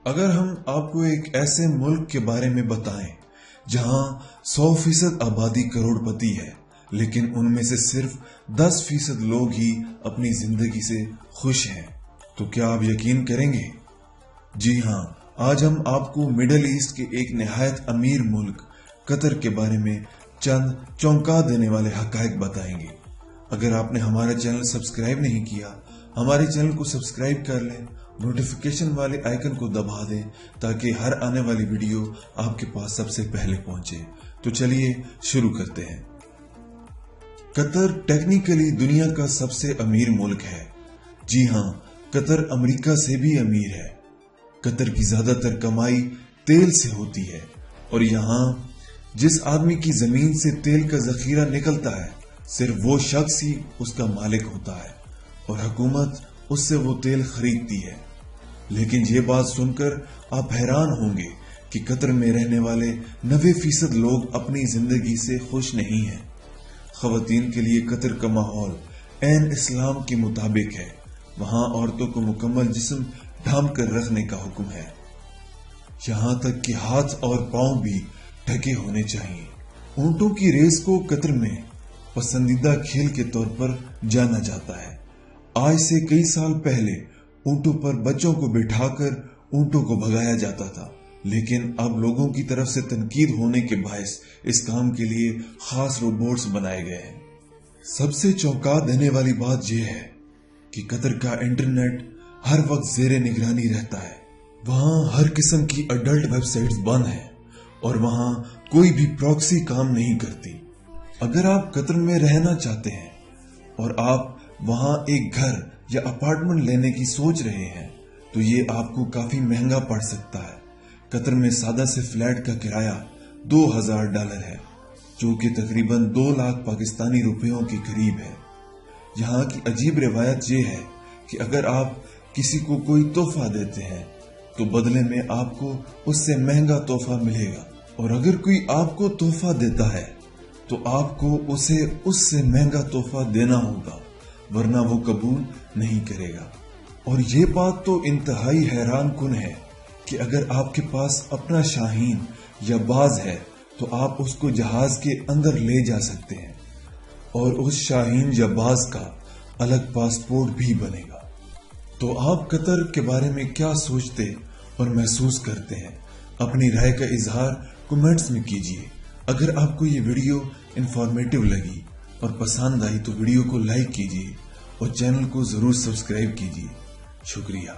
अगर हम आपको एक ऐसे मुल्क के बारे में बताएं जहां 100% आबादी करोड़पति है, लेकिन उनमें से सिर्फ 10% लोग ही अपनी जिंदगी से खुश हैं, तो क्या आप यकीन करेंगे? जी हां, आज हम आपको मिडिल ईस्ट के एक निहायत अमीर मुल्क कतर के बारे में चंद चौंका देने वाले हकायक बताएंगे। अगर आपने हमारा चैनल सब्सक्राइब नहीं किया, हमारे चैनल को सब्सक्राइब कर लें, नोटिफिकेशन वाले आइकन को दबा दें ताकि हर आने वाली वीडियो आपके पास सबसे पहले पहुंचे। तो चलिए शुरू करते हैं। कतर टेक्निकली दुनिया का सबसे अमीर मुल्क है। जी हां, कतर अमेरिका से भी अमीर है। कतर की ज्यादातर कमाई तेल से होती है और यहाँ जिस आदमी की जमीन से तेल का जखीरा निकलता है, सिर्फ वो शख्स ही उसका मालिक होता है और हुकूमत उससे वो तेल खरीदती है। लेकिन ये बात सुनकर आप हैरान होंगे कि कतर में रहने वाले 90% लोग अपनी जिंदगी से खुश नहीं हैं। खवातीन के लिए कतर का माहौल ऐन इस्लाम के मुताबिक है। वहां औरतों को मुकम्मल जिस्म ढांप कर रखने का हुक्म है। यहाँ तक कि हाथ और पांव भी ढके होने चाहिए। ऊंटों की रेस को कतर में पसंदीदा खेल के तौर पर जाना जाता है। आज से कई साल पहले ऊंटों पर बच्चों को बिठाकर ऊंटों को भगाया जाता था, लेकिन अब लोगों की तरफ से तनकीद होने के बायस इस काम के लिए खास रोबोट्स बनाए गए हैं। सबसे चौंका देने वाली बात यह है कि कतर का इंटरनेट हर वक्त जेरे निगरानी रहता है। वहां हर किस्म की अडल्ट वेबसाइट्स बंद हैं और वहां कोई भी प्रॉक्सी काम नहीं करती। अगर आप कतर में रहना चाहते हैं और आप वहां एक घर या अपार्टमेंट लेने की सोच रहे हैं, तो ये आपको काफी महंगा पड़ सकता है। कतर में सादा से फ्लैट का किराया $2000 है, जो कि तकरीबन 2 लाख पाकिस्तानी रुपयों के करीब है। यहाँ की अजीब रिवायत ये है कि अगर आप किसी को कोई तोहफा देते हैं तो बदले में आपको उससे महंगा तोहफा मिलेगा, और अगर कोई आपको तोहफा देता है तो आपको उसे उससे महंगा तोहफा देना होगा, वरना वो कबूल नहीं करेगा। और ये बात तो इंतहाई हैरान कुन है कि अगर आपके पास अपना शाहीन या बाज है तो आप उसको जहाज के अंदर ले जा सकते हैं और उस शाहीन या बाज का अलग पासपोर्ट भी बनेगा। तो आप कतर के बारे में क्या सोचते और महसूस करते हैं? अपनी राय का इजहार कमेंट्स में कीजिए। अगर आपको ये वीडियो इंफॉर्मेटिव लगी और पसंद आई तो वीडियो को लाइक कीजिए और चैनल को जरूर सब्सक्राइब कीजिए। शुक्रिया।